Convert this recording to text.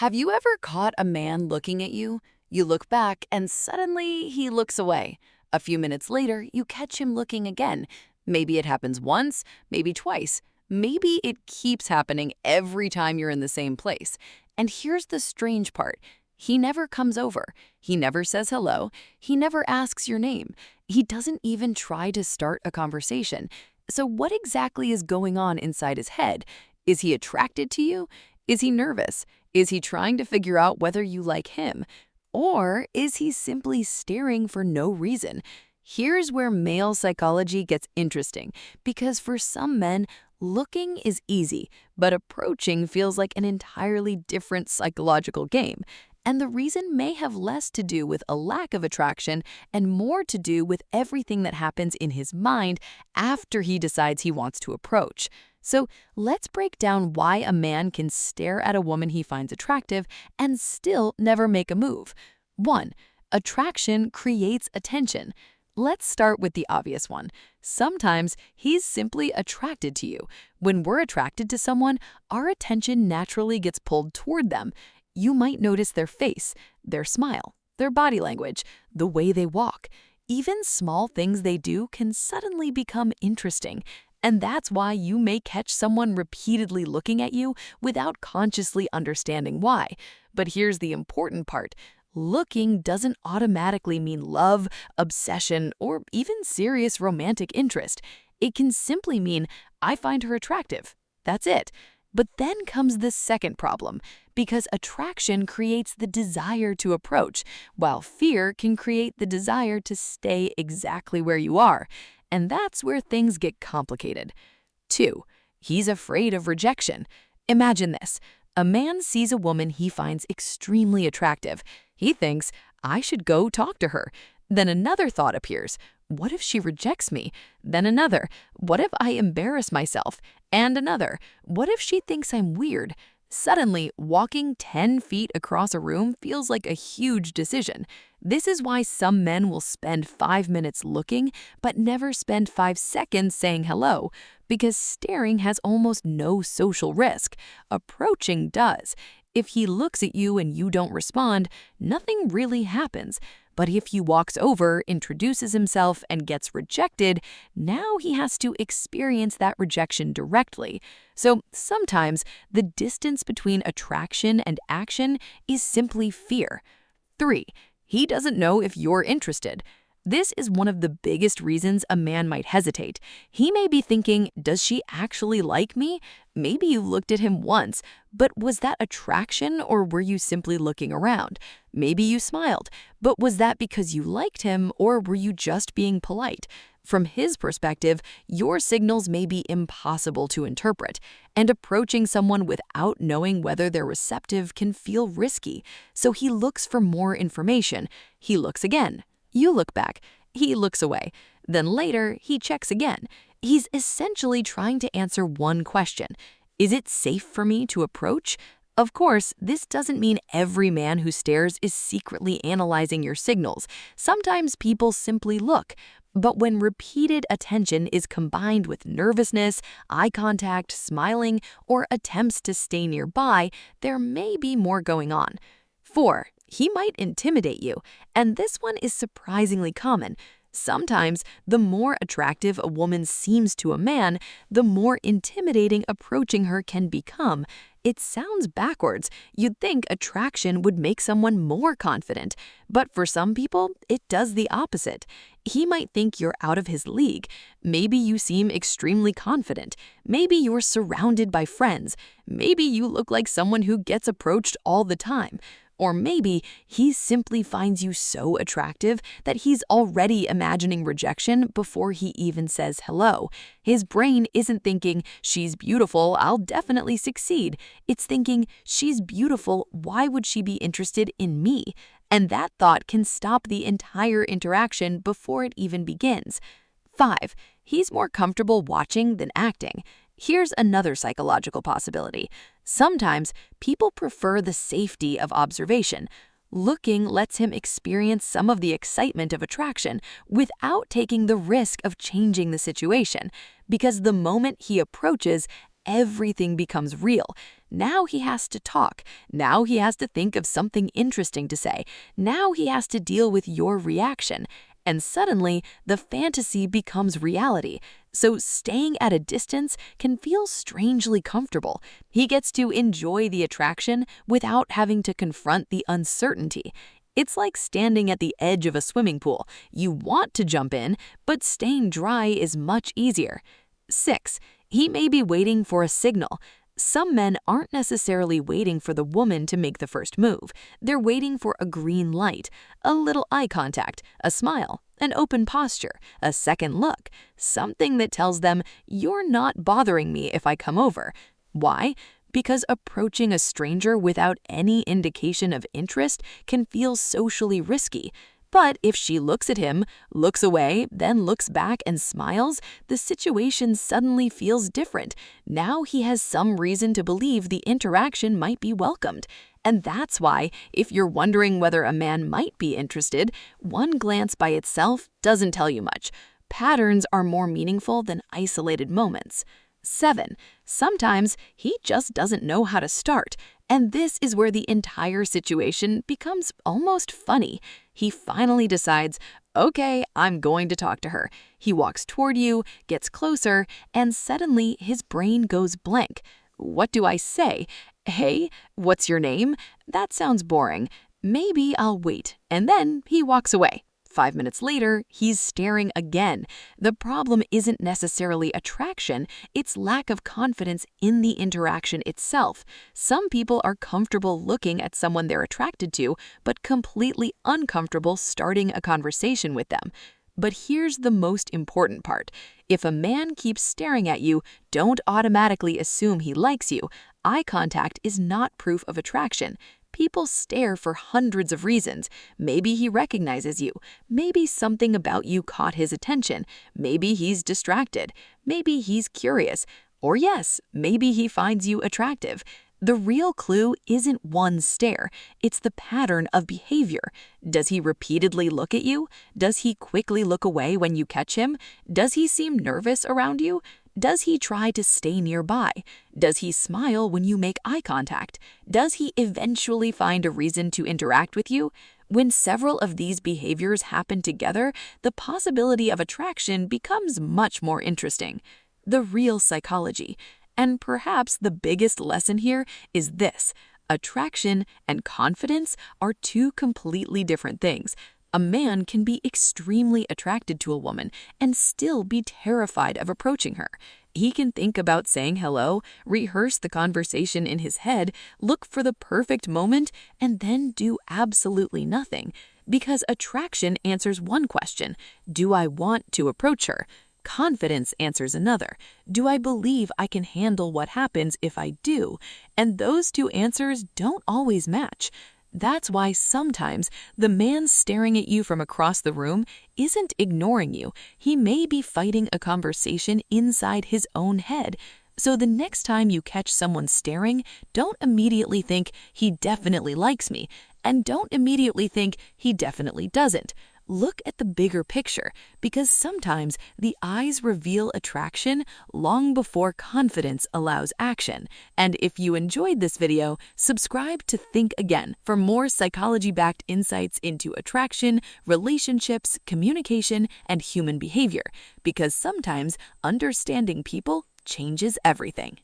Have you ever caught a man looking at you? You look back and suddenly he looks away. A few minutes later, you catch him looking again. Maybe it happens once, maybe twice. Maybe it keeps happening every time you're in the same place. And here's the strange part. He never comes over. He never says hello. He never asks your name. He doesn't even try to start a conversation. So what exactly is going on inside his head? Is he attracted to you? Is he nervous? Is he trying to figure out whether you like him? Or is he simply staring for no reason? Here's where male psychology gets interesting, because for some men, looking is easy, but approaching feels like an entirely different psychological game. And the reason may have less to do with a lack of attraction and more to do with everything that happens in his mind after he decides he wants to approach. So let's break down why a man can stare at a woman he finds attractive and still never make a move. 1. Attraction creates attention. Let's start with the obvious one. Sometimes he's simply attracted to you. When we're attracted to someone, our attention naturally gets pulled toward them. You might notice their face, their smile, their body language, the way they walk. Even small things they do can suddenly become interesting. And that's why you may catch someone repeatedly looking at you without consciously understanding why. But here's the important part. Looking doesn't automatically mean love, obsession, or even serious romantic interest. It can simply mean, I find her attractive. That's it. But then comes the second problem, because attraction creates the desire to approach, while fear can create the desire to stay exactly where you are. And that's where things get complicated. 2. He's afraid of rejection. Imagine this. A man sees a woman he finds extremely attractive. He thinks, I should go talk to her. Then another thought appears. What if she rejects me? Then another. What if I embarrass myself? And another. What if she thinks I'm weird? Suddenly, walking 10 feet across a room feels like a huge decision. This is why some men will spend 5 minutes looking, but never spend 5 seconds saying hello, because staring has almost no social risk. Approaching does. If he looks at you and you don't respond, nothing really happens. But if he walks over, introduces himself, and gets rejected, now he has to experience that rejection directly. So sometimes the distance between attraction and action is simply fear. 3. He doesn't know if you're interested. This is one of the biggest reasons a man might hesitate. He may be thinking, does she actually like me? Maybe you looked at him once, but was that attraction or were you simply looking around? Maybe you smiled, but was that because you liked him or were you just being polite? From his perspective, your signals may be impossible to interpret, and approaching someone without knowing whether they're receptive can feel risky. So he looks for more information. He looks again. You look back. He looks away. Then later, he checks again. He's essentially trying to answer one question. Is it safe for me to approach? Of course, this doesn't mean every man who stares is secretly analyzing your signals. Sometimes people simply look. But when repeated attention is combined with nervousness, eye contact, smiling, or attempts to stay nearby, there may be more going on. 4. He might intimidate you, and this one is surprisingly common. Sometimes, the more attractive a woman seems to a man, the more intimidating approaching her can become. It sounds backwards. You'd think attraction would make someone more confident, but for some people, it does the opposite. He might think you're out of his league. Maybe you seem extremely confident. Maybe you're surrounded by friends. Maybe you look like someone who gets approached all the time. Or maybe he simply finds you so attractive that he's already imagining rejection before he even says hello. His brain isn't thinking, she's beautiful, I'll definitely succeed. It's thinking, she's beautiful, why would she be interested in me? And that thought can stop the entire interaction before it even begins. 5. He's more comfortable watching than acting. Here's another psychological possibility. Sometimes people prefer the safety of observation. Looking lets him experience some of the excitement of attraction without taking the risk of changing the situation, because the moment he approaches, everything becomes real. Now he has to talk. Now he has to think of something interesting to say. Now he has to deal with your reaction. And suddenly, the fantasy becomes reality. So staying at a distance can feel strangely comfortable. He gets to enjoy the attraction without having to confront the uncertainty. It's like standing at the edge of a swimming pool. You want to jump in, but staying dry is much easier. 6. He may be waiting for a signal. Some men aren't necessarily waiting for the woman to make the first move. They're waiting for a green light, a little eye contact, a smile, an open posture, a second look, something that tells them, "You're not bothering me if I come over." Why? Because approaching a stranger without any indication of interest can feel socially risky. But if she looks at him, looks away, then looks back and smiles, the situation suddenly feels different. Now he has some reason to believe the interaction might be welcomed. And that's why, if you're wondering whether a man might be interested, one glance by itself doesn't tell you much. Patterns are more meaningful than isolated moments. 7. Sometimes he just doesn't know how to start. And this is where the entire situation becomes almost funny. He finally decides, okay, I'm going to talk to her. He walks toward you, gets closer, and suddenly his brain goes blank. What do I say? Hey, what's your name? That sounds boring. Maybe I'll wait. And then he walks away. 5 minutes later, he's staring again. The problem isn't necessarily attraction, it's lack of confidence in the interaction itself. Some people are comfortable looking at someone they're attracted to, but completely uncomfortable starting a conversation with them. But here's the most important part. If a man keeps staring at you, don't automatically assume he likes you. Eye contact is not proof of attraction. People stare for hundreds of reasons. Maybe he recognizes you. Maybe something about you caught his attention. Maybe he's distracted. Maybe he's curious. Or yes, maybe he finds you attractive. The real clue isn't one stare. It's the pattern of behavior. Does he repeatedly look at you? Does he quickly look away when you catch him? Does he seem nervous around you? Does he try to stay nearby? Does he smile when you make eye contact? Does he eventually find a reason to interact with you? When several of these behaviors happen together, the possibility of attraction becomes much more interesting. The real psychology. And perhaps the biggest lesson here is this: attraction and confidence are two completely different things. A man can be extremely attracted to a woman and still be terrified of approaching her. He can think about saying hello, rehearse the conversation in his head, look for the perfect moment, and then do absolutely nothing. Because attraction answers one question: do I want to approach her? Confidence answers another: do I believe I can handle what happens if I do? And those two answers don't always match. That's why sometimes the man staring at you from across the room isn't ignoring you. He may be fighting a conversation inside his own head. So the next time you catch someone staring, don't immediately think, "He definitely likes me," and don't immediately think, "He definitely doesn't." Look at the bigger picture, because sometimes the eyes reveal attraction long before confidence allows action. And if you enjoyed this video, subscribe to Think Again for more psychology-backed insights into attraction, relationships, communication, and human behavior, because sometimes understanding people changes everything.